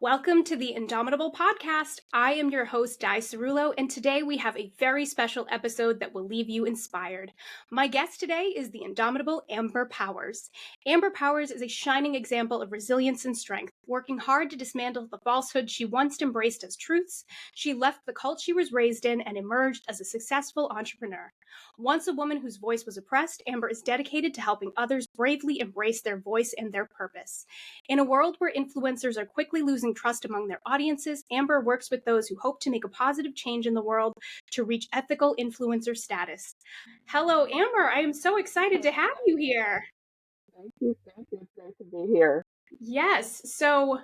Welcome to the Indomitable podcast. I am your host, Di Cerullo, and today we have a very special episode that will leave you inspired. My guest today is the indomitable Amber Powers. Amber Powers is a shining example of resilience and strength. Working hard to dismantle the falsehoods she once embraced as truths, she left the cult she was raised in and emerged as a successful entrepreneur. Once a woman whose voice was oppressed, Amber is dedicated to helping others bravely embrace their voice and their purpose. In a world where influencers are quickly losing trust among their audiences, Amber works with those who hope to make a positive change in the world to reach ethical influencer status. Hello, Amber. I am so excited to have you here. Thank you. Thank you. It's great to be here. Yes. So,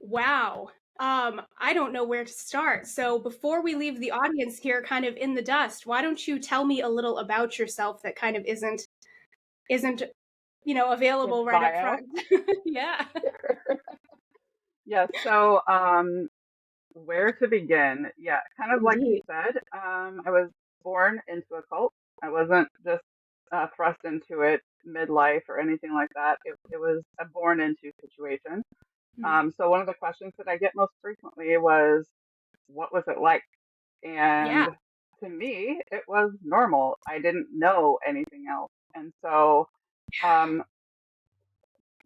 wow. I don't know where to start. So before we leave the audience here kind of in the dust, why don't you tell me a little about yourself that kind of isn't available Quick right up bio. front? Yeah. Yes. So, where to begin? Yeah, kind of like you Indeed. said, I was born into a cult. I wasn't just thrust into it midlife or anything like that. It was a born into situation. So one of the questions that I get most frequently was, what was it like? Yeah. And to me, it was normal. I didn't know anything else. And so, um,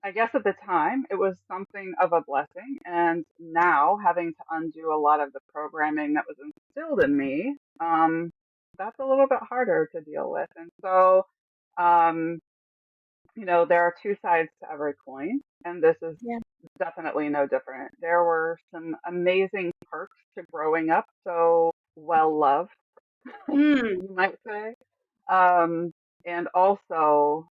I guess at the time it was something of a blessing. And now having to undo a lot of the programming that was instilled in me, that's a little bit harder to deal with. And so, um, there are two sides to every coin, and this is Yeah. definitely no different. There were some amazing perks to growing up so well loved, Mm. you might say. Um, and also,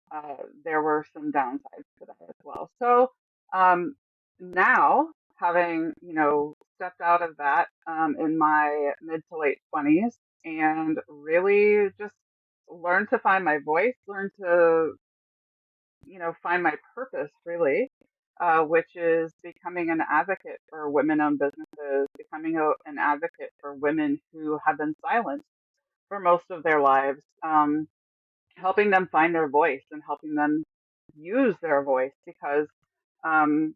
there were some downsides to that as well. So, um, now having, stepped out of that, in my mid to late 20s and really just learned to find my voice, learn to, find my purpose really, which is becoming an advocate for women owned businesses, becoming an advocate for women who have been silenced for most of their lives. Helping them find their voice and helping them use their voice because um,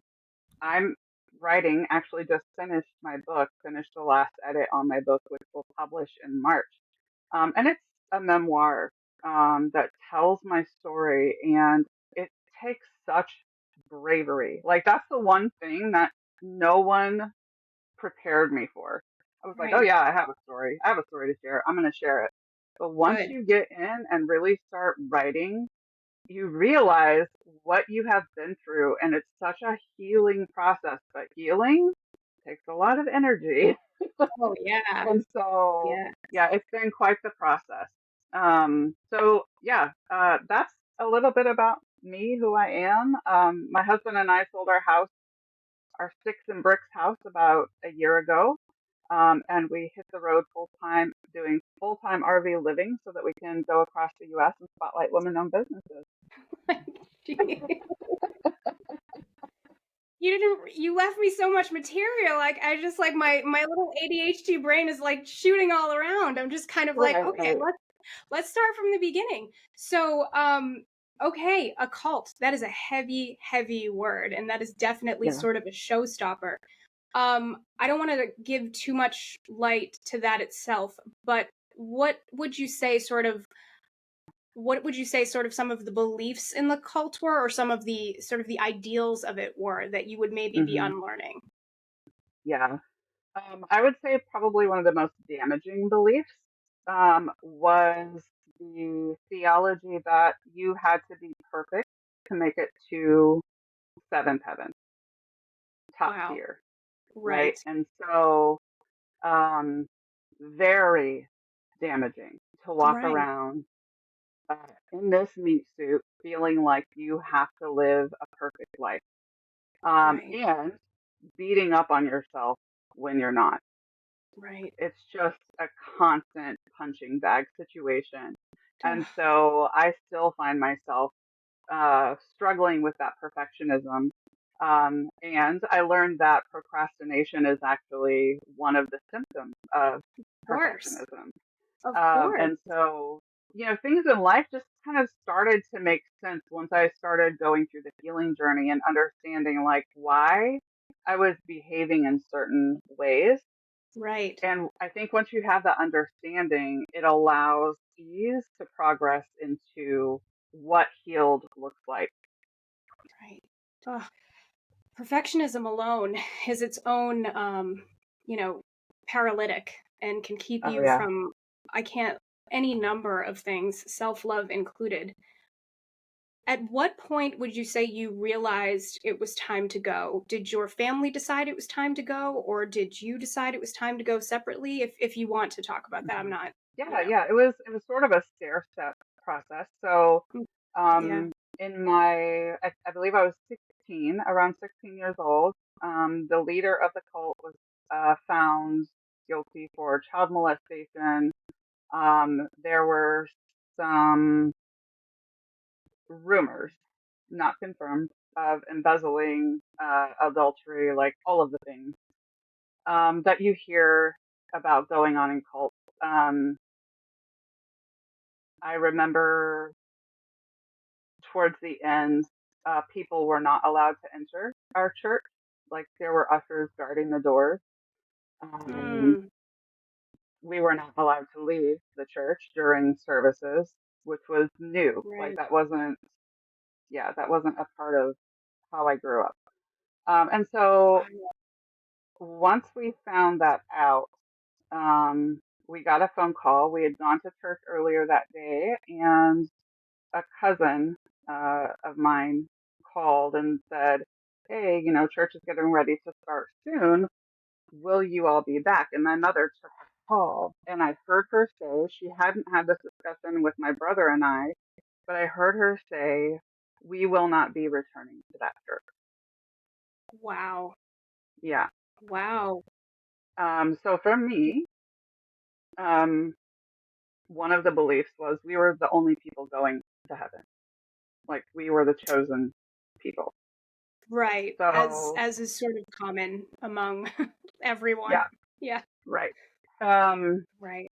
I'm actually just finished the last edit on my book, which will publish in March. And it's a memoir that tells my story, and it takes such bravery. Like, that's the one thing that no one prepared me for. I was like, oh Right. yeah, I have a story. I have a story to share. I'm going to share it. But once Good. you get in and really start writing, you realize what you have been through, and it's such a healing process. But healing takes a lot of energy. Oh, yeah. And so, Yeah. yeah, it's been quite the process. So yeah, that's a little bit about me, who I am. My husband and I sold our sticks and bricks house about a year ago. And we hit the road full time, doing full time RV living so that we can go across the US and spotlight women owned businesses. You left me so much material. Like I just like my little ADHD brain is like shooting all around. I'm just kind of like, Right, okay, right. let's start from the beginning. So, okay, a cult. That is a heavy, heavy word, and that is definitely Yeah. sort of a showstopper. I don't want to give too much light to that itself, but what would you say sort of some of the beliefs in the cult were, or some of the sort of the ideals of it were that you would maybe be Hmm. unlearning? Yeah. I would say probably one of the most damaging beliefs was the theology that you had to be perfect to make it to seventh heaven, top Wow. tier, right? Right. And so, um, very damaging to walk Right. around uh, in this meat suit feeling like you have to live a perfect life, Right. and beating up on yourself when you're not. Right. It's just a constant punching bag situation. And Ugh. so I still find myself struggling with that perfectionism. And I learned that procrastination is actually one of the symptoms of Of course. perfectionism. Of course. And so, things in life just kind of started to make sense once I started going through the healing journey and understanding like why I was behaving in certain ways. Right. And I think once you have that understanding, it allows ease to progress into what healed looks like. Right. Ugh. Perfectionism alone is its own, you know, paralytic and can keep Oh you yeah. from, I can't, any number of things, self love included. At what point would you say you realized it was time to go? Did your family decide it was time to go, or did you decide it was time to go separately? If you want to talk about that, I'm Mhm. not, you Yeah, know. yeah. It was sort of a stair step process. So Mm, yeah. um in my I believe I was 16, around 16 years old. The leader of the cult was found guilty for child molestation. There were some rumors, not confirmed, of embezzling, adultery, like all of the things that you hear about going on in cults. Um, I remember towards the end, people were not allowed to enter our church. Like there were ushers guarding the doors. Um, Mm, we were not allowed to leave the church during services, which was new. Like right. that wasn't a part of how I grew up. And so Wow. once we found that out, we got a phone call. We had gone to church earlier that day, and a cousin of mine called and said, "Hey, church is getting ready to start soon. Will you all be back?" And my mother took the call, and I heard her say she hadn't had this discussion with my brother and I, but I heard her say, "We will not be returning to that church." Wow. Yeah. Wow. So for me, um, one of the beliefs was we were the only people going to heaven. Like we were the chosen people. Right. So As is sort of common among everyone. yeah, Yeah. right. Um, Right.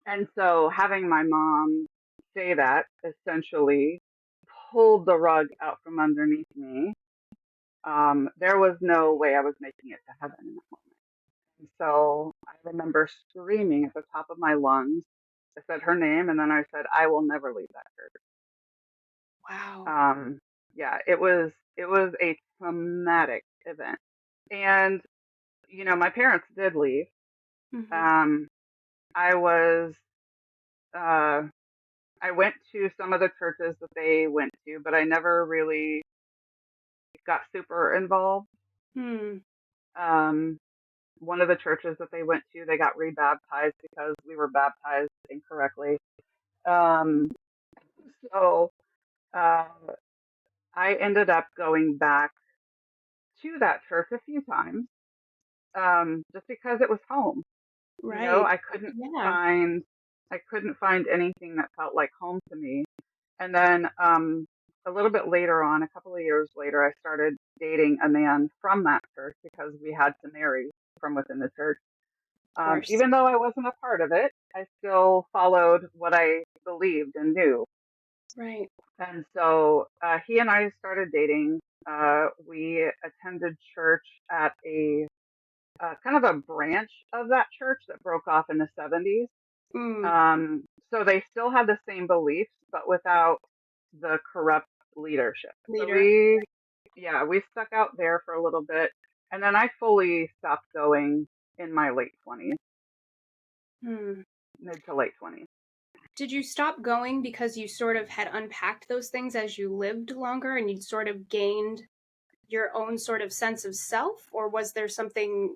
and so having my mom say that essentially pulled the rug out from underneath me. There was no way I was making it to heaven in that moment. And so I remember screaming at the top of my lungs. I said her name, and then I said, "I will never leave that church." Wow. Um, yeah, it was a traumatic event, and my parents did leave. Hmm. Um, I was uh, I went to some of the churches that they went to, but I never really got super involved. Hmm. Um, one of the churches that they went to, they got rebaptized because we were baptized incorrectly. Um, so uh, I ended up going back to that church a few times, just because it was home. Right. I couldn't Yeah. find anything that felt like home to me. And then a little bit later on, a couple of years later, I started dating a man from that church because we had to marry from within the church. Of course. Even though I wasn't a part of it, I still followed what I believed and knew. Right. And so he and I started dating. We attended church at a kind of a branch of that church that broke off in the 70s. Mm. Um, so they still had the same beliefs, but without the corrupt leadership. So Leader. yeah, we stuck out there for a little bit. And then I fully stopped going in my late 20s, Hmm. mid to late 20s. Did you stop going because you sort of had unpacked those things as you lived longer and you'd sort of gained your own sort of sense of self, or was there something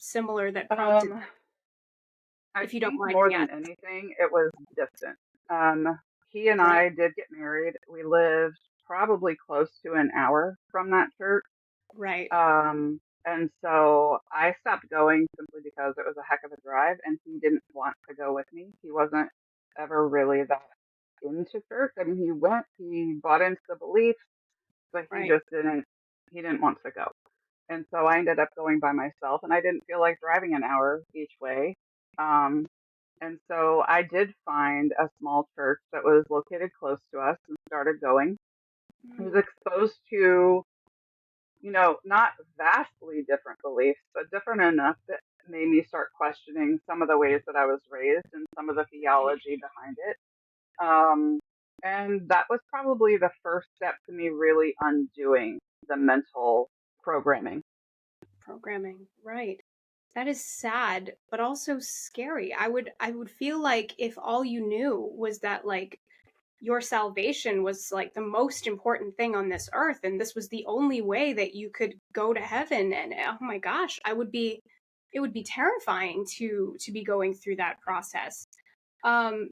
similar that prompted, Um, I if you don't think mind more me than asking? anything, it was distance. He and Right. I did get married. We lived probably close to an hour from that church. Right. And so I stopped going simply because it was a heck of a drive and he didn't want to go with me. He wasn't ever really that into church. I mean, he bought into the beliefs, but Right. he didn't want to go. And so I ended up going by myself and I didn't feel like driving an hour each way. Um, and so I did find a small church that was located close to us and started going. I was Mm. exposed to not vastly different beliefs, but different enough that made me start questioning some of the ways that I was raised and some of the Right. theology behind it. Um, and that was probably the first step to me really undoing the mental programming. Programming. Right. That is sad, but also scary. I would feel like if all you knew was that like your salvation was like the most important thing on this earth and this was the only way that you could go to heaven, and oh my gosh, it would be terrifying to be going through that process. Um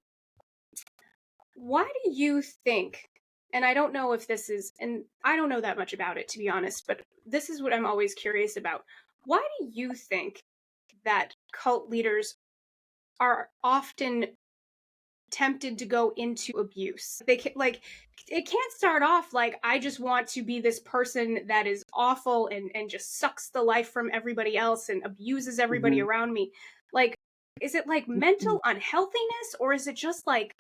why do you think, and I don't know if this is, and I don't know that much about it to be honest, but this is what I'm always curious about. Why do you think that cult leaders are often tempted to go into abuse? They can, like, it can't start off like I just want to be this person that is awful and just sucks the life from everybody else and abuses everybody Hmm. around me. Like, is it like mental unhealthiness, or is it just like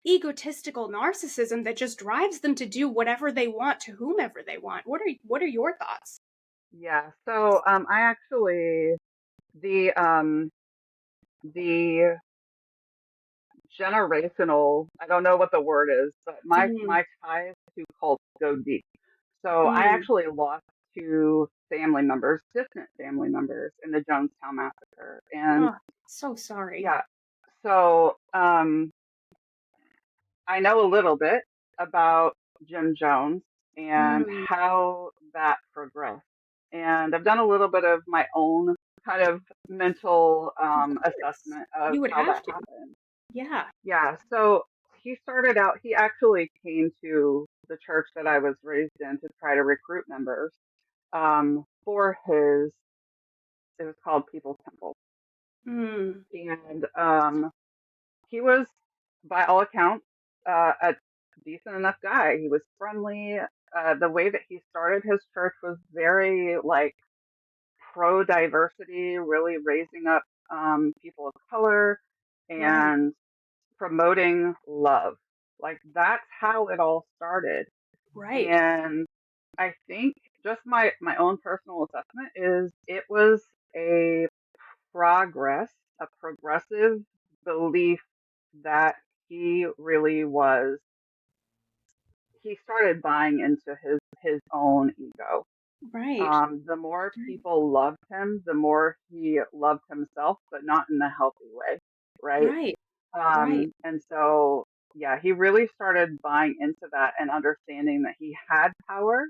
egotistical narcissism that just drives them to do whatever they want to whomever they want? What are your thoughts? Yeah. So I actually the the generational, I don't know what the word is, but my Mm, my ties to cults go deep. So I mm. actually lost two family members, distant family members, in the Jonestown massacre. And Oh, so sorry. yeah, so I know a little bit about Jim Jones and Mm, how that progressed. And I've done a little bit of my own kind of mental of course. assessment of You would how have that to. happened. Yeah. Yeah, so he started out, he actually came to the church that I was raised in to try to recruit members for his, it was called People's Temple. Mm, And he was, by all accounts, a decent enough guy. He was friendly. The way that he started his church was very like pro diversity, really raising up people of color right. and promoting love. Like that's how it all started. Right. And I think just my own personal assessment is it was a progress, a progressive belief that he really was, he started buying into his own ego. Right. The more people loved him, the more he loved himself, but not in a healthy way, right? Right. Right. And so, yeah, he really started buying into that and understanding that he had power.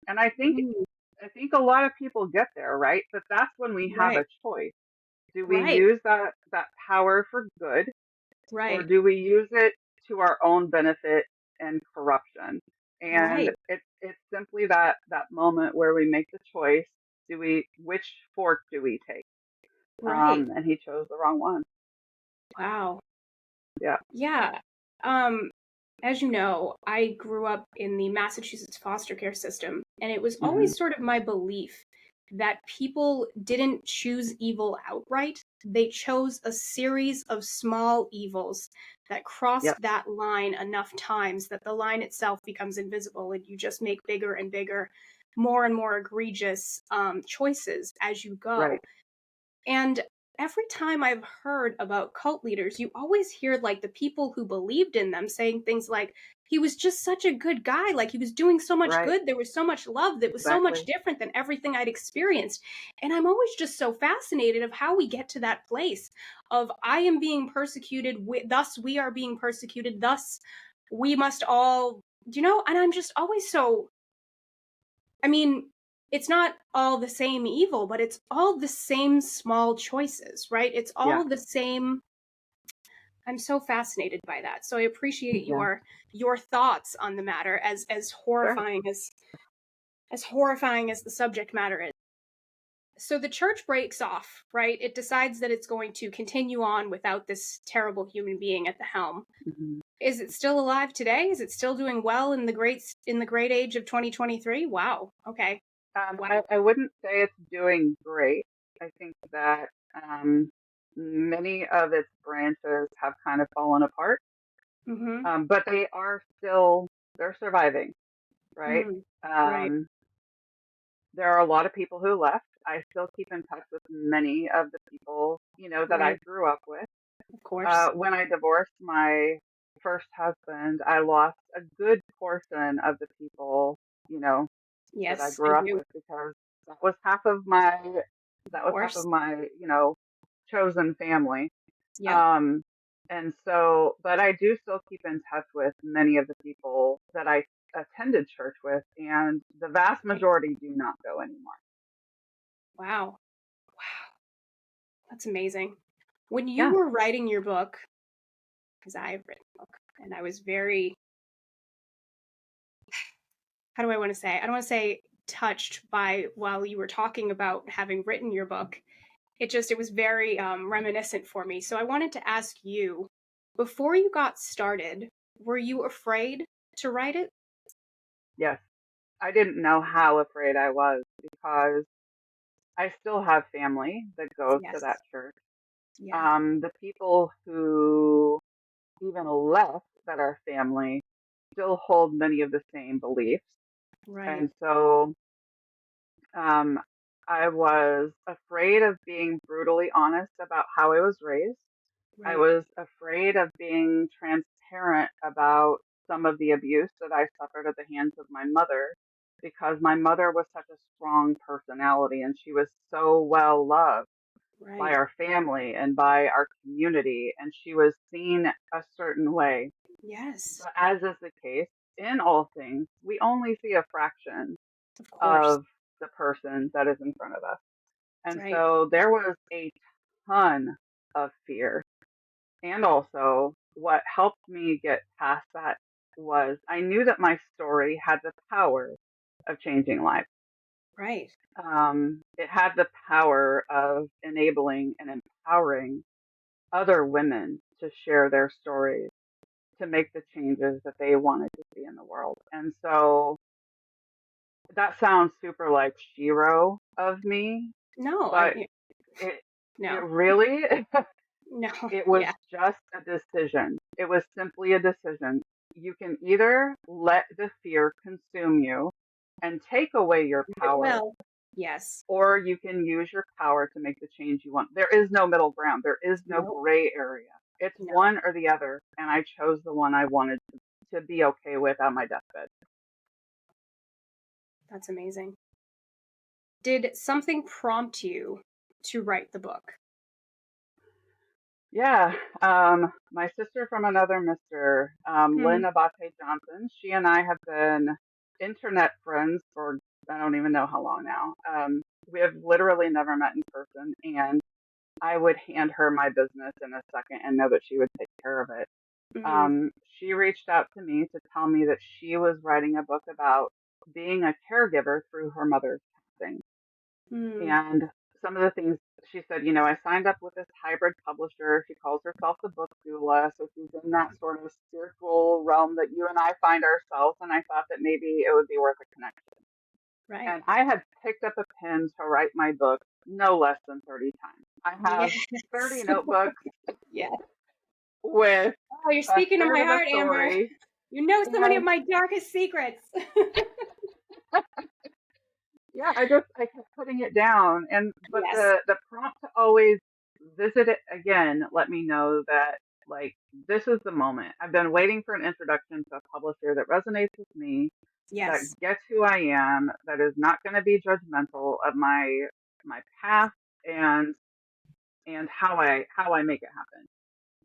And Mm, I think a lot of people get there, right? But that's when we have right. a choice. Do we Right. use that power for good, or Right. do we use it to our own benefit and corruption? And Right. it's simply that moment where we make the choice. Which fork do we take? Right. And he chose the wrong one. Wow. Yeah. Yeah. Um, as you know, I grew up in the Massachusetts foster care system, and it was Hmm. always sort of my belief that people didn't choose evil outright. They chose a series of small evils that Yep. crossed that line enough times that the line itself becomes invisible, and you just make bigger and bigger, more and more egregious choices as you go. Right. And every time I've heard about cult leaders, you always hear like the people who believed in them saying things like, he was just such a good guy. Like he was doing so much Right. good. There was so much love that was so much Exactly. different than everything I'd experienced. And I'm always just so fascinated of how we get to that place of I am being persecuted, thus we are being persecuted, thus we must all, and I'm just always so, I mean, it's not all the same evil, but it's all the same small choices, right? It's Yeah. all the same. I'm so fascinated by that. So I appreciate Yeah. your thoughts on the matter, as Sure. horrifying as the subject matter is. So the church breaks off, right? It decides that it's going to continue on without this terrible human being at the helm. Hmm. Is it still alive today? Is it still doing well in the great age of 2023? Wow. Okay. Wow. I wouldn't say it's doing great. I think that many of its branches have kind of fallen apart, Mhm. but they are still, they're surviving, right? Mm. Right. Um, there are a lot of people who left. I still keep in touch with many of the people, that I Right. grew up with. Of course. When I divorced my first husband, I lost a good portion of the people, you know, that I Yes, I grew up do. with because that was half of my Of that was half of course. my, chosen family. Yep. Um, and so, but I do still keep in touch with many of the people that I attended church with, and the vast Right. majority do not go anymore. Wow. Wow. That's amazing. When you Yeah. were writing your book, because I've written a book, and I was very, how do I want to say? I don't want to say touched by while you were talking about having written your book. It was very reminiscent for me. So I wanted to ask you, before you got started, were you afraid to write it? Yes. I didn't know how afraid I was because I still have family that goes to that Yes. church. Yeah. The people who even left that are family still hold many of the same beliefs. Right. And so um, I was afraid of being brutally honest about how I was raised. I Right. was afraid of being transparent about some of the abuse that I suffered at the hands of my mother because my mother was such a strong personality and she was so well loved by Right. our family and by our community, and she was seen a certain way. Yes. But as is the case in all things, we only see a fraction Of course. of the person that is in front of us. And Right. so there was a ton of fear. And also, what helped me get past that was I knew that my story had the power of changing lives. Right. It had the power of enabling and empowering other women to share their stories, to make the changes that they wanted to see in the world. And so that sounds super like Shiro of me, No, but it it no. really No. it was Yeah. just a decision. It was simply a decision. You can either let the fear consume you and take away your It power, will. Yes. or you can use your power to make the change you want. There is no middle ground. There is no No. gray area. It's No. one or the other, and I chose the one I wanted to be okay with on my deathbed. That's amazing. Did something prompt you to write the book? Yeah, my sister from another mister, Hmm. Lynn Abate Johnson, she and I have been internet friends for I don't even know how long now. We have literally never met in person, and I would hand her my business in a second and know that she would take care of it. Hmm. She reached out to me to tell me that she was writing a book about being a caregiver through her mother's passing. Hmm. And some of the things she said, I signed up with this hybrid publisher. She calls herself the book doula. So she's in that sort of spiritual realm that you and I find ourselves. And I thought that maybe it would be worth a connection. Right. And I had picked up a pen to write my book no less than 30 times. I have Yes. 30 notebooks Yeah. with Oh, you're a speaking to third my of the heart, Amber. story. You know so many of And my darkest secrets. yeah, I kept putting it down, and but Yes. the prompt to always visit it again let me know that like this is the moment. I've been waiting for an introduction to a publisher that resonates with me, that Yes. gets who I am, that is not going to be judgmental of my path and how I make it happen.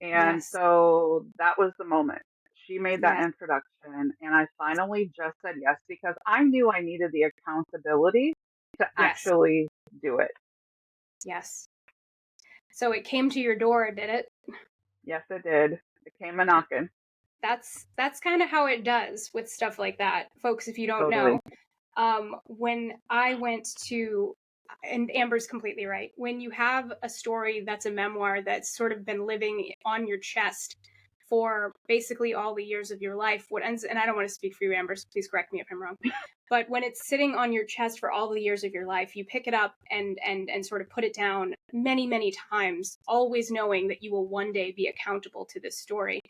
And Yes. so that was the moment. She made that Yes. introduction, and I finally just said yes because I knew I needed the accountability to Yes. actually do it. Yes. So it came to your door, did it? Yes, it did. It came a knocking. That's kind of how it does with stuff like that, folks. If you don't know, Totally. when I went to, and Amber's completely right. When you have a story that's a memoir that's sort of been living on your chest for basically all the years of your life, what ends, and I don't want to speak for you, Amber, so please correct me if I'm wrong, but when it's sitting on your chest for all the years of your life, you pick it up and sort of put it down many times, always knowing that you will one day be accountable to this story.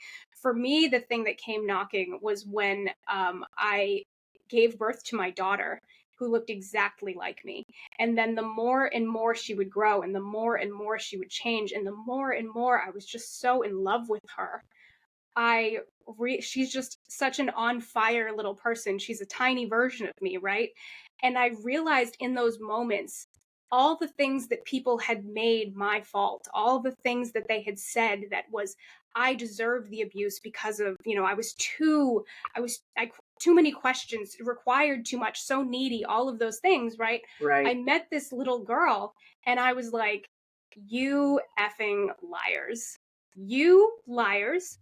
For me, the thing that came knocking was when I gave birth to my daughter. who looked exactly like me. And then the more and more she would grow, and the more and more she would change, and the more and more I was just so in love with her. She's just such an on fire little person. She's a tiny version of me, right? And I realized in those moments all the things that people had made my fault, all the things that they had said that was I deserved the abuse because of, I too many questions, required too much, so needy, all of those things, right? I Right. met this little girl and I was like, you effing liars. You liars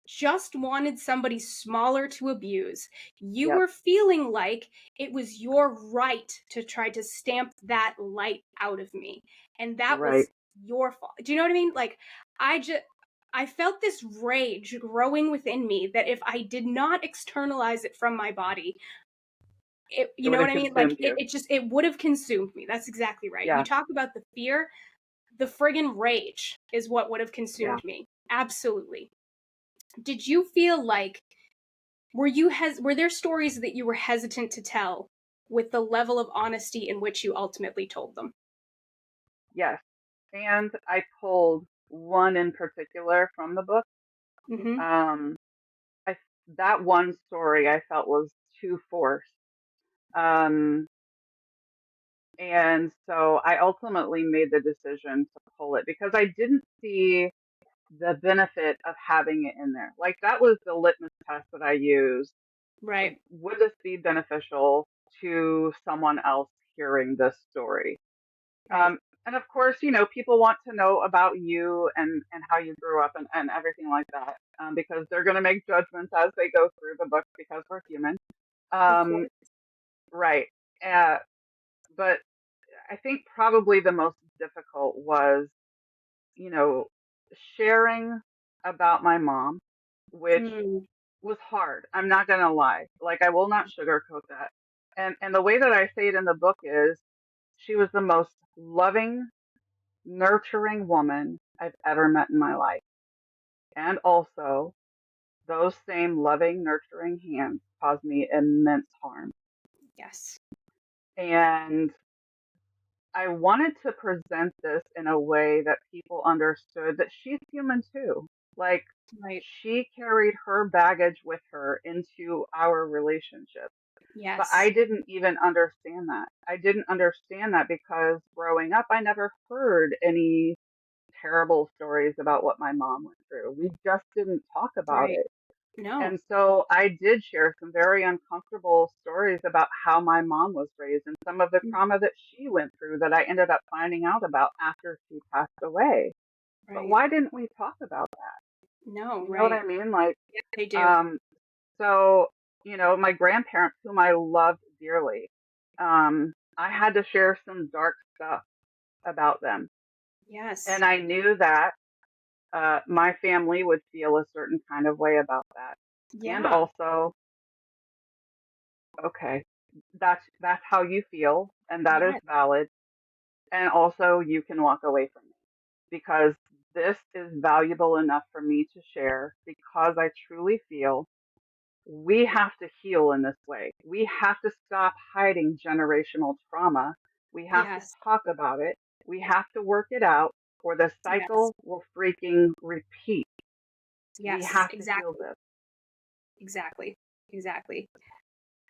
just wanted somebody smaller to abuse. You Yep. were feeling like it was your right to try to stamp that light out of me. And that Right. was your fault. Do you know what I mean? Like, I felt this rage growing within me that if I did not externalize it from my body, It you would know have what I mean? Like consumed you. it would have consumed me. That's exactly right. You Yeah. talk about the fear, the friggin' rage is what would have Yeah. consumed me. Absolutely. Did you feel like were there stories that you were hesitant to tell with the level of honesty in which you ultimately told them? Yes. And I pulled one in particular from the book. Mm-hmm. Um, I that one story I felt was too forced. Um, and so I ultimately made the decision to pull it because I didn't see the benefit of having it in there. Like that was the litmus test that I used. Right. Would this be beneficial to someone else hearing this story? Right. And of course, you know, people want to know about you and how you grew up and everything like that, because they're going to make judgments as they go through the book because we're human. Of Um, course. right. Uh, but I think probably the most difficult was, you know, sharing about my mom, which Mm, was hard. I'm not going to lie. Like, I will not sugarcoat that. And the way that I say it in the book is she was the most loving, nurturing woman I've ever met in my life. And also, those same loving, nurturing hands caused me immense harm. yes. And I wanted to present this in a way that people understood that she's human too. Like, Right. she carried her baggage with her into our relationship. But I Yes. didn't even understand that. I didn't understand that because growing up, I never heard any terrible stories about what my mom went through. We just didn't talk about Right. it. No. And so I did share some very uncomfortable stories about how my mom was raised and some of the Mm, trauma that she went through that I ended up finding out about after she passed away. But right. why didn't we talk about that? No. You know what I Right. mean? Like, Yeah, they do. um, so, you know, my grandparents, whom I loved dearly, I had to share some dark stuff about them. Yes. And I knew that my family would feel a certain kind of way about that. And Yeah. also, okay, that's how you feel, and that is Yeah. valid. And also, you can walk away from me because this is valuable enough for me to share because I truly feel we have to heal in this way. We have to stop hiding generational trauma. We have to Yes. talk about it. We have to work it out, or the Yes. cycle will freaking repeat. We Yes. have to heal Exactly. this. Exactly. Exactly.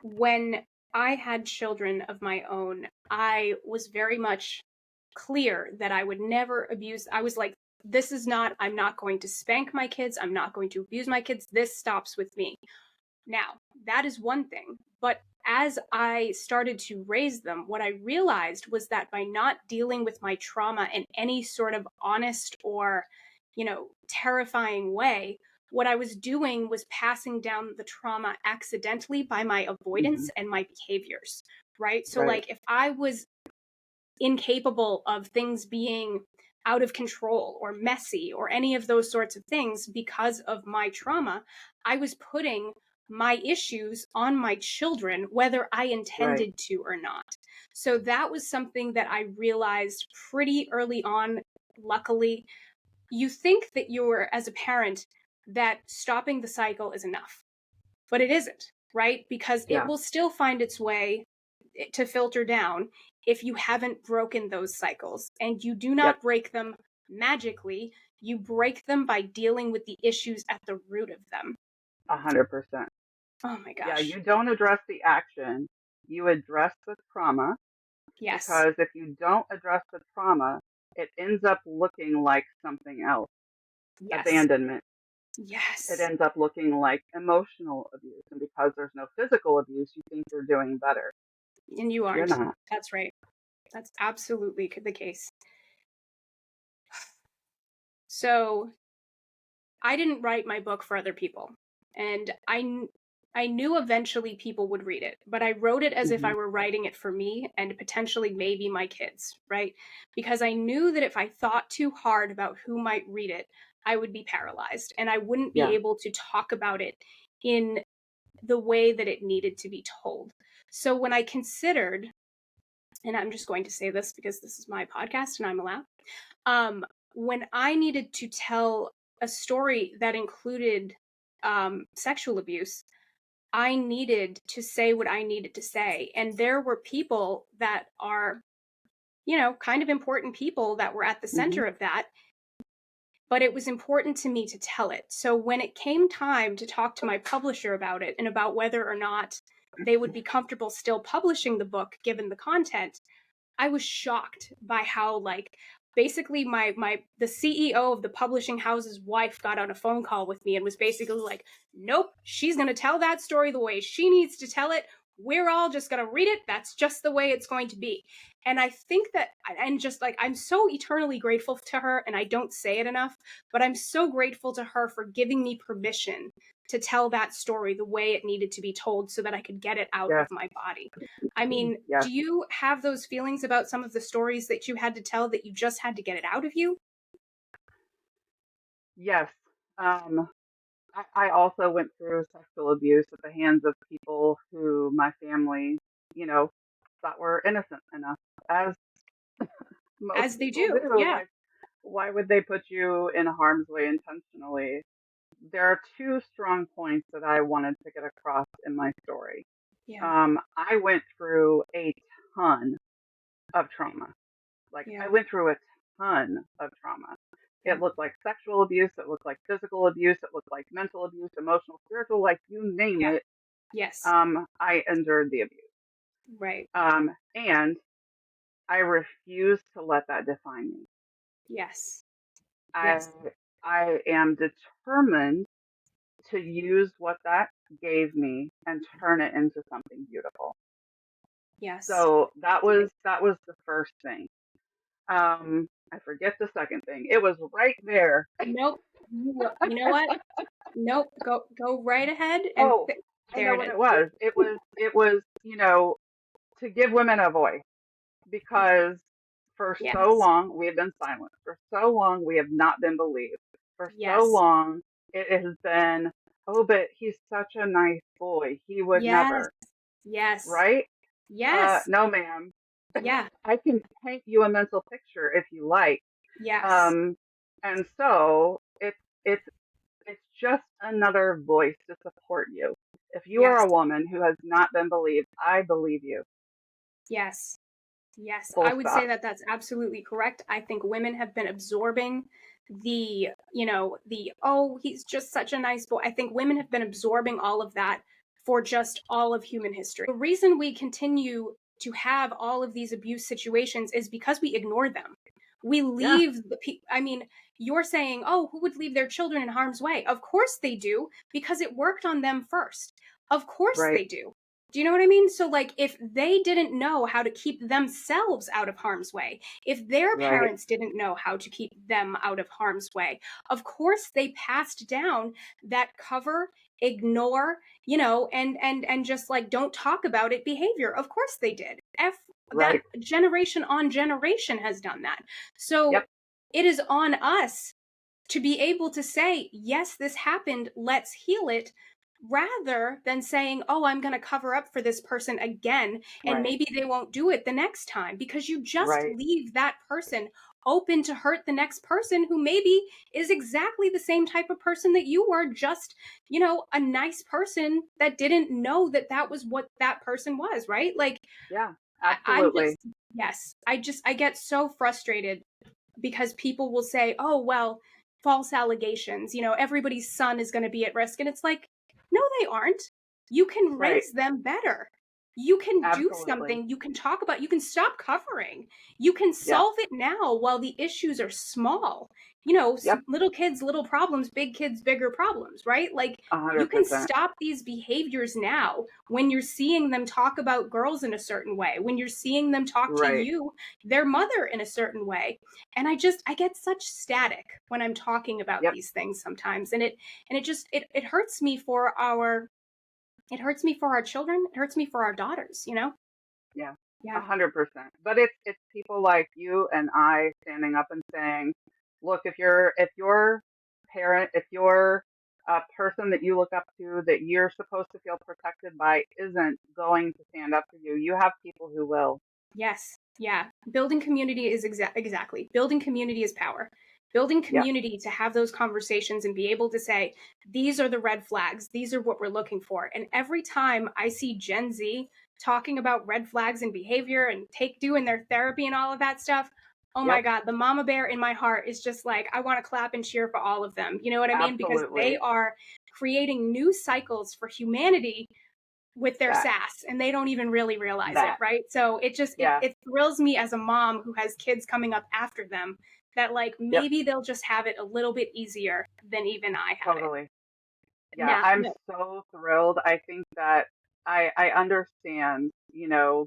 When I had children of my own, I was very much clear that I would never abuse. I was like, this is not, I'm not going to spank my kids. I'm not going to abuse my kids. This stops with me. Now, that is one thing. But as I started to raise them, what I realized was that by not dealing with my trauma in any sort of honest or, terrifying way, what I was doing was passing down the trauma accidentally by my avoidance Hmm. and my behaviors, right? So, Right. like, if I was incapable of things being out of control or messy or any of those sorts of things because of my trauma, I was putting my issues on my children, whether I Right. intended to or not. So that was something that I realized pretty early on. Luckily, you think that you're, as a parent, that stopping the cycle is enough, but it isn't, right? Because it Yeah. will still find its way. to filter down if you haven't broken those cycles. And you do Yep. not break them magically. You break them by dealing with the issues at the root of them. 100%. Oh my Yeah, gosh. you don't address the action, you address the trauma, Yes. because if you don't address the trauma, it ends up looking like something else. Yes. Abandonment. It Yes. ends up looking like emotional abuse. And because there's no physical abuse, you think you're doing better. And you You're aren't. not. That's right. That's absolutely the case. So I didn't write my book for other people. And I knew eventually people would read it, but I wrote it as if Hmm. I were writing it for me and potentially maybe my kids, right? Because I knew that if I thought too hard about who might read it, I would be paralyzed and I wouldn't be Yeah. able to talk about it in the way that it needed to be told. So when I considered, and I'm just going to say this because this is my podcast and I'm allowed, um, when I needed to tell a story that included sexual abuse, I needed to say what I needed to say. And there were people that are, kind of important people that were at the Hmm. center of that, but it was important to me to tell it. So when it came time to talk to my publisher about it and about whether or not they would be comfortable still publishing the book given the content, I was shocked by how basically my the CEO of the publishing house's wife got on a phone call with me and was basically like, "Nope, she's going to tell that story the way she needs to tell it. We're all just going to read it. That's just the way it's going to be." And I think that, and just I'm so eternally grateful to her, and I don't say it enough, but I'm so grateful to her for giving me permission to tell that story the way it needed to be told so that I could get it out of Yes. my body. I mean, Yes. do you have those feelings about some of the stories that you had to tell that you just had to get it out of you? Yes. I also went through sexual abuse at the hands of people who my family, you know, thought were innocent enough, as most As they people do. do. Yeah. Like, why would they put you in harm's way intentionally? There are two strong points that I wanted to get across in my story. Yeah. I went through a ton of trauma. Like, I Yeah. went through a ton of trauma. It Yeah. looked like sexual abuse, it looked like physical abuse, it looked like mental abuse, emotional, spiritual, like you name Yeah. it. Yes. I endured the abuse. Right. And I refuse to let that define me. Yes. I Yes. I am determined to use what that gave me and turn it into something beautiful. Yes. So Right. that was the first thing. I forget the second thing. It was right there. Nope. You know what? Nope. Go right ahead and Oh, I there know it what is. it was. It was, to give women a voice, because for so Yes. long we have been silent. For so long we have not been believed. For so Yes. long it has been, oh, but he's such a nice boy. He would Yes. never, Yes. right? Yes. No, ma'am. Yeah. I can paint you a mental picture if you like. Yes. Um, and so it's it's just another voice to support you. If you are Yes. a woman who has not been believed, I believe you. Yes. Yes, Full I would say stop. that that's absolutely correct. I think women have been absorbing oh, he's just such a nice boy. I think women have been absorbing all of that for just all of human history. The reason we continue to have all of these abuse situations is because we ignore them. We Yeah, leave I mean, you're saying, "Oh, who would leave their children in harm's way?" Of course they do, because it worked on them first. Of course right, they do. Do you know what I mean? So, if they didn't know how to keep themselves out of harm's way, if their right, parents didn't know how to keep them out of harm's way, of course they passed down that cover, ignore, and just don't talk about it behavior. Of course they did. That right. generation on generation has done that. So Yep, it is on us to be able to say, yes, this happened, let's heal it, rather than saying, oh, I'm going to cover up for this person again, and right, maybe they won't do it the next time, because you just right. leave that person open to hurt the next person who maybe is exactly the same type of person that you were, just, a nice person that didn't know that that was what that person was, right? Like, Yeah, I'm absolutely. just, yes, I get so frustrated because people will say, oh, well, false allegations, everybody's son is going to be at risk. And it's like, no, they aren't. You can Right. raise them better. You can do Absolutely. something. You can talk about, you can stop covering. You can Yes. solve it now while the issues are small. Yep. Little kids, little problems, big kids, bigger problems, right? Like, you can 100%. stop these behaviors now when you're seeing them talk about girls in a certain way, when you're seeing them talk to Right. you, their mother, in a certain way. And I get such static when I'm talking about Yep. these things sometimes, and it hurts me for our children. It hurts me for our daughters. Yeah. Yeah. 100%. But it's people like you and I standing up and saying, look, if your parent, if your person that you look up to that you're supposed to feel protected by isn't going to stand up for you, you have people who will. Yes. Yeah. Building community is exactly. Building community is power. Building Yep. community to have those conversations and be able to say, these are the red flags. These are what we're looking for. And every time I see Gen Z talking about red flags and behavior and doing their therapy and all of that stuff, oh my Yep. God, the mama bear in my heart is just like, I want to clap and cheer for all of them. You know what I mean? Because they Absolutely. are creating new cycles for humanity with their That. sass, and they don't even really realize it, That. right? So it just Yeah. it thrills me as a mom who has kids coming up after them, that like Yep. maybe they'll just have it a little bit easier than even I had it. Totally. Yeah, Now, I'm no. so thrilled. I think that I understand,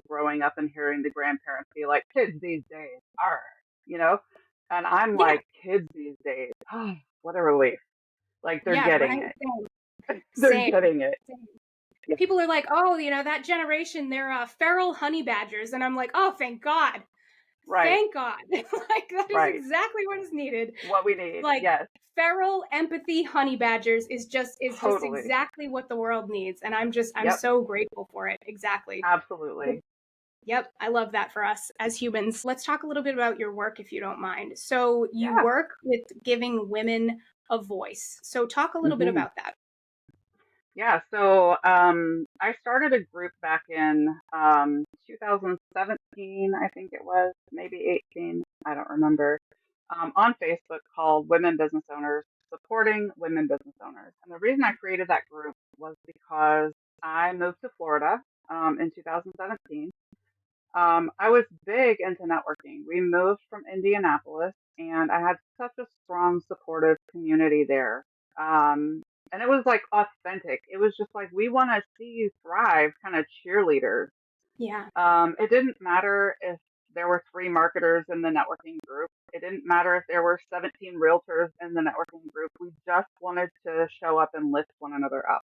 growing up and hearing the grandparents be like, kids these days are, you know, and I'm Yeah, like, kids these days, what a relief. Like they're yeah, right. getting it. Same. They're Same. getting it. Same. Yeah. People are like, oh, that generation, they're feral honey badgers, and I'm like, oh, thank God, Right. thank God, like that is Right. exactly what is needed. What we need. Like, Yes, feral empathy honey badgers is just totally. exactly what the world needs, and I'm Yep. so grateful for it. Exactly. Absolutely. Yep, I love that for us as humans. Let's talk a little bit about your work, if you don't mind. So you Yeah. work with giving women a voice, so talk a little bit hmm about that. Yeah, so I started a group back in 2017, I think it was, maybe 18, I don't remember, on Facebook called Women Business Owners, supporting women business owners. And the reason I created that group was because I moved to Florida in 2017. I was big into networking. We moved from Indianapolis, and I had such a strong, supportive community there. Um, and it was like authentic. It was just like, we want to see you thrive, kind of cheerleaders. Yeah. It didn't matter if there were three marketers in the networking group. It didn't matter if there were 17 realtors in the networking group. We just wanted to show up and lift one another up.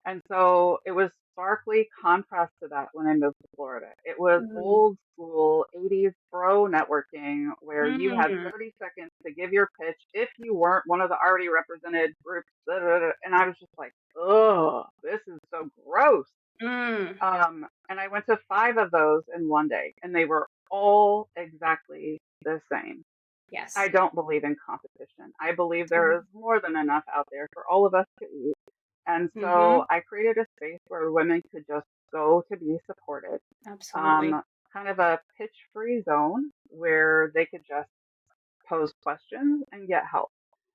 And so it was starkly contrast to that when I moved to Florida. It was Mm. old school 80s bro networking where you had Mm. 30 seconds to give your pitch if you weren't one of the already represented groups. Da, da, da. And I was just like, oh, this is so gross. Mm. And I went to five of those in one day, and they were all exactly the same. I Yes. don't believe in competition. I believe there Mm. is more than enough out there for all of us to eat. And so Mm-hmm. I created a space where women could just go to be supported, Absolutely. kind of a pitch free zone where they could just pose questions and get help,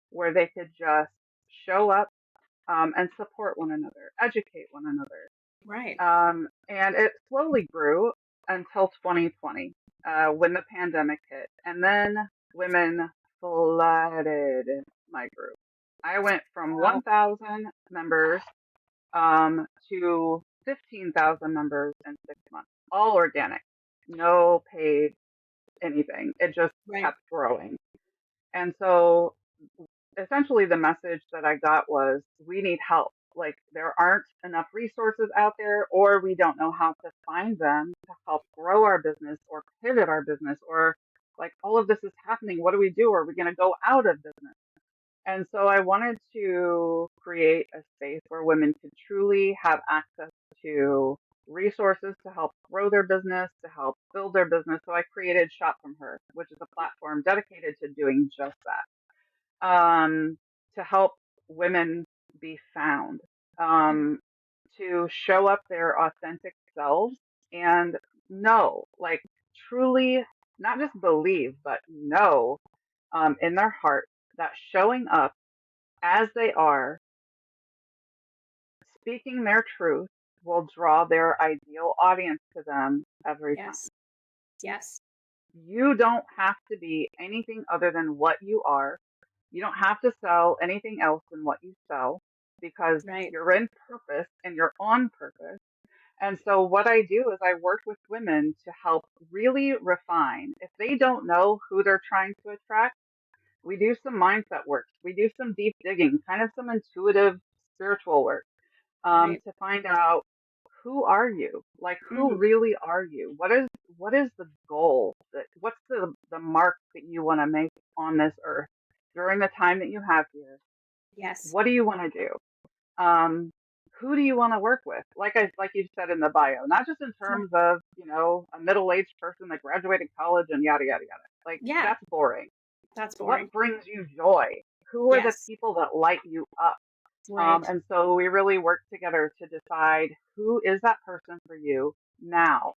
where they could just show up and support one another, educate one another. Right. And it slowly grew until 2020 when the pandemic hit. And then women flooded my group. I went from Wow. 1,000 members to 15,000 members in 6 months, all organic, no paid anything. It just Right. kept growing. And so essentially the message that I got was we need help. Like there aren't enough resources out there, or we don't know how to find them to help grow our business or pivot our business, or like all of this is happening. What do we do? Are we going to go out of business? And so I wanted to create a space where women could truly have access to resources to help grow their business, to help build their business. So I created Shop From Her, which is a platform dedicated to doing just that, to help women be found, um, to show up their authentic selves and know, like truly, not just believe, but know, in their heart that showing up as they are, speaking their truth, will draw their ideal audience to them every time. Yes. Yes. You don't have to be anything other than what you are. You don't have to sell anything else than what you sell because Right. you're in purpose and you're on purpose. And so what I do is I work with women to help really refine. If they don't know who they're trying to attract, we do some mindset work. We do some deep digging, kind of some intuitive spiritual work, Right. to find out, who are you? Like, who Mm. really are you? What is the goal? What's the mark that you want to make on this earth during the time that you have here? Yes. What do you want to do? Um, who do you want to work with? Like you said in the bio, not just in Yeah. terms of, a middle-aged person that graduated college and yada yada yada. Like, Yeah. that's boring. That's boring. What brings you joy? Who are the Yes. people that light you up? Right. And so we really work together to decide, who is that person for you now?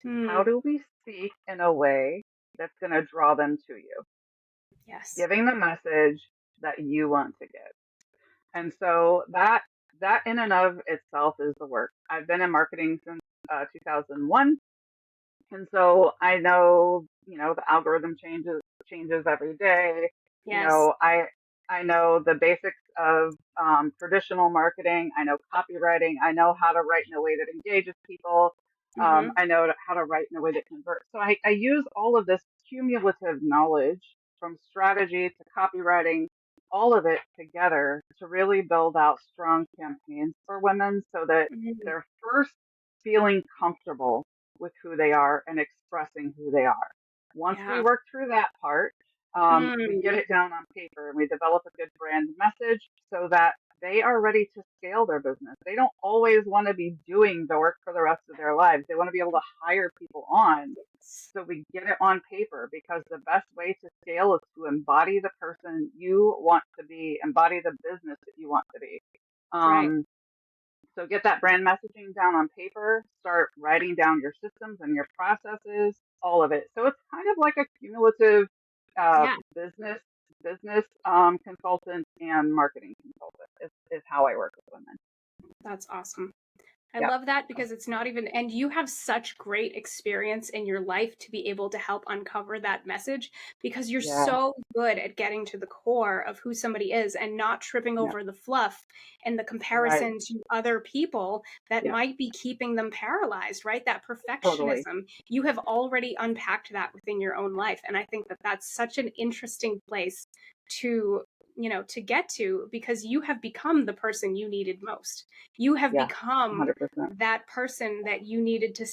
How Mm. do we speak in a way that's going to draw them to you, Yes. giving the message that you want to give? And so that in and of itself is the work. I've been in marketing since 2001. And so I know, the algorithm changes every day. You Yes. know, I know the basics of traditional marketing. I know copywriting. I know how to write in a way that engages people. Mm-hmm. I know how to write in a way that converts. So I use all of this cumulative knowledge from strategy to copywriting, all of it together to really build out strong campaigns for women so that Mm-hmm. they're first feeling comfortable with who they are and expressing who they are. Once we Yeah. work through that part, we get Mm. it down on paper and we develop a good brand message so that they are ready to scale their business. They don't always want to be doing the work for the rest of their lives. They want to be able to hire people on. So we get it on paper because the best way to scale is to embody the person you want to be, embody the business that you want to be. Right. Um, so get that brand messaging down on paper, start writing down your systems and your processes, all of it. So it's kind of like a cumulative uh, Yeah. business business consultant and marketing consultant is how I work with women. That's awesome. I Yeah. love that because it's not even, and you have such great experience in your life to be able to help uncover that message because you're Yeah. so good at getting to the core of who somebody is and not tripping Yeah. over the fluff and the Right. comparison to other people that Yeah. might be keeping them paralyzed, right? That Totally. perfectionism. You have already unpacked that within your own life. And I think that that's such an interesting place to to get to because you have become the person you needed most. You have Yeah. become 100%. that person that you needed to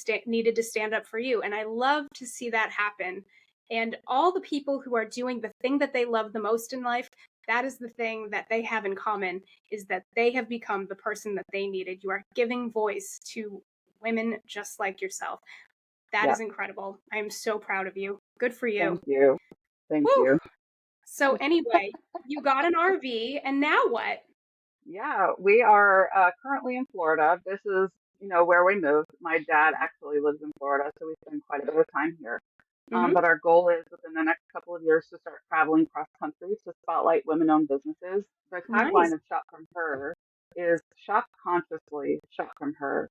stand up for you, and I love to see that happen. And all the people who are doing the thing that they love the most in life, that is the thing that they have in common, is that they have become the person that they needed. You are giving voice to women just like yourself. That Yeah. is incredible. I am so proud of you. Good for you. Thank you. Thank Woo. you. So anyway, you got an RV and now what? Yeah, we are currently in Florida. This is, where we moved. My dad actually lives in Florida, so we spend quite a bit of time here. Mm-hmm. But our goal is within the next couple of years to start traveling cross country to spotlight women-owned businesses. The Nice. tagline of Shop From Her is "Shop consciously, shop from her."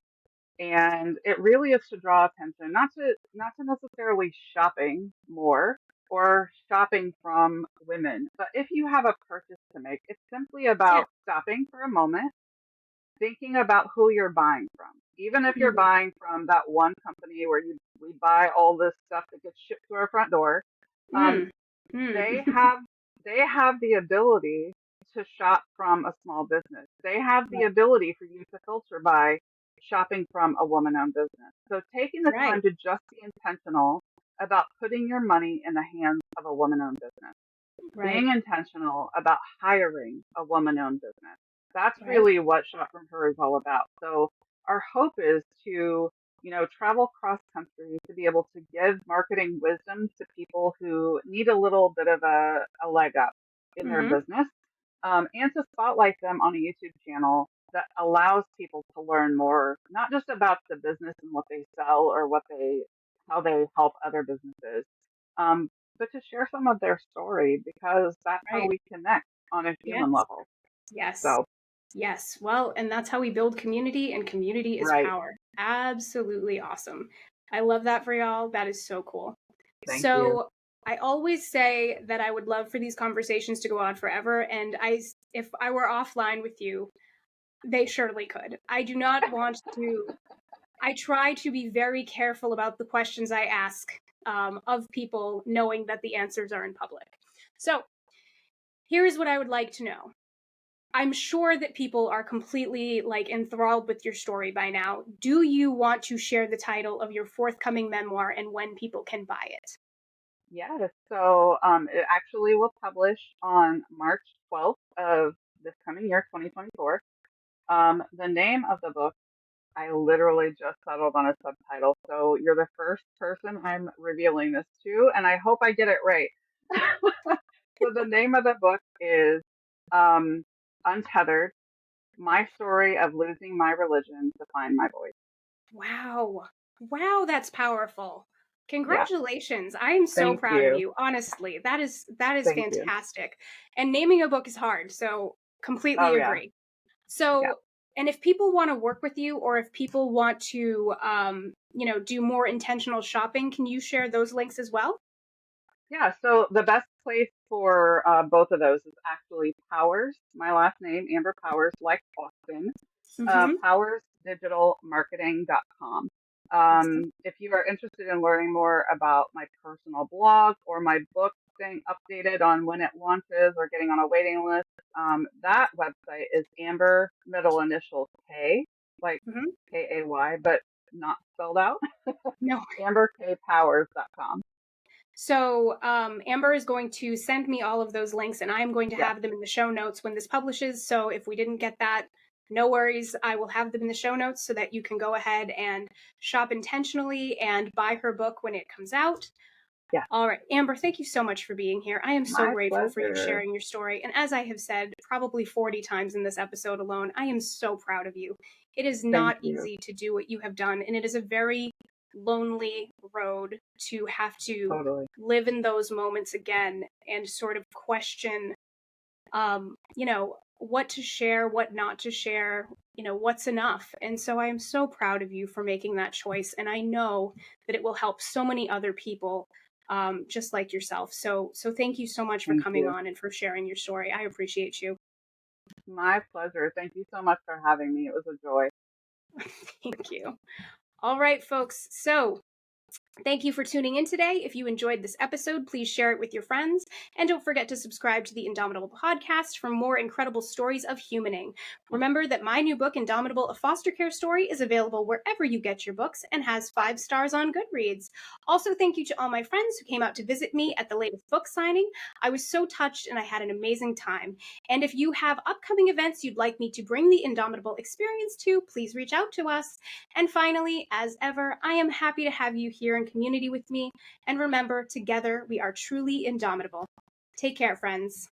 And it really is to draw attention, not to necessarily shopping more or shopping from women, but if you have a purchase to make, it's simply Yeah. about stopping for a moment, thinking about who you're buying from. Even if you're Mm, buying from that one company where we buy all this stuff that gets shipped to our front door, um, mm, mm. they have they have the ability to shop from a small business. They have the ability for you to filter by shopping from a woman-owned business. So taking the Right. time to just be intentional about putting your money in the hands of a woman-owned business, Right. being intentional about hiring a woman-owned business. That's Right. really what Shop From Her is all about. So our hope is to, travel cross country to be able to give marketing wisdom to people who need a little bit of a leg up in their Mm-hmm. business, and to spotlight them on a YouTube channel that allows people to learn more, not just about the business and what they sell or how they help other businesses, um, but to share some of their story because that's how Right. we connect on a Yes. human level. Yes. So, Yes. Well, and that's how we build community, and community is right. power. Absolutely awesome. I love that for y'all. That is so cool. Thank you. So I always say that I would love for these conversations to go on forever. And if I were offline with you, they surely could. I do not want to, I try to be very careful about the questions I ask of people, knowing that the answers are in public. So here's what I would like to know. I'm sure that people are completely like enthralled with your story by now. Do you want to share the title of your forthcoming memoir and when people can buy it? Yes. So it actually will publish on March 12th of this coming year, 2024. The name of the book, I literally just settled on a subtitle. So you're the first person I'm revealing this to, and I hope I get it right. So the name of the book is um, Untethered: My Story of Losing My Religion to Find My Voice. Wow. Wow, that's powerful. Yeah. Congratulations. I am so Thank proud of you. you. Honestly, that is Thank you. fantastic. And naming a book is hard, so completely Oh, yeah. agree. Yeah. So, and if people want to work with you or if people want to do more intentional shopping, can you share those links as well? Yeah, so the best place for both of those is actually Powers, my last name, Amber Powers, like Austin, Mhm. powersdigitalmarketing.com. Awesome. If you are interested in learning more about my personal blog or my book staying updated on when it launches or getting on a waiting list, that website is Amber middle initial K, like Mhm. KAY, but not spelled out, No. amberkpowers.com. So Amber is going to send me all of those links, and I'm going to Yes, have them in the show notes when this publishes. So if we didn't get that, no worries. I will have them in the show notes so that you can go ahead and shop intentionally and buy her book when it comes out. yes, All right, Amber, thank you so much for being here. I am so my grateful for you pleasure. sharing your story. And as I have said probably 40 times in this episode alone, I am so proud of you. It is Thank not you. easy to do what you have done, and it is a very lonely road to have to Totally. live in those moments again and sort of question what to share, what not to share, what's enough. And so I am so proud of you for making that choice. And I know that it will help so many other people just like yourself. So thank you so much for Thank coming you. on and for sharing your story. I appreciate you. My pleasure. Thank you so much for having me. It was a joy. Thank you. All right, folks. So thank you for tuning in today. If you enjoyed this episode, please share it with your friends. And don't forget to subscribe to the Indomitable podcast for more incredible stories of humaning. Remember that my new book, Indomitable, a foster care story, is available wherever you get your books and has 5 stars on Goodreads. Also, thank you to all my friends who came out to visit me at the latest book signing. I was so touched and I had an amazing time. And if you have upcoming events you'd like me to bring the Indomitable experience to, please reach out to us. And finally, as ever, I am happy to have you here in community with me. And remember, together we are truly indomitable. Take care, friends.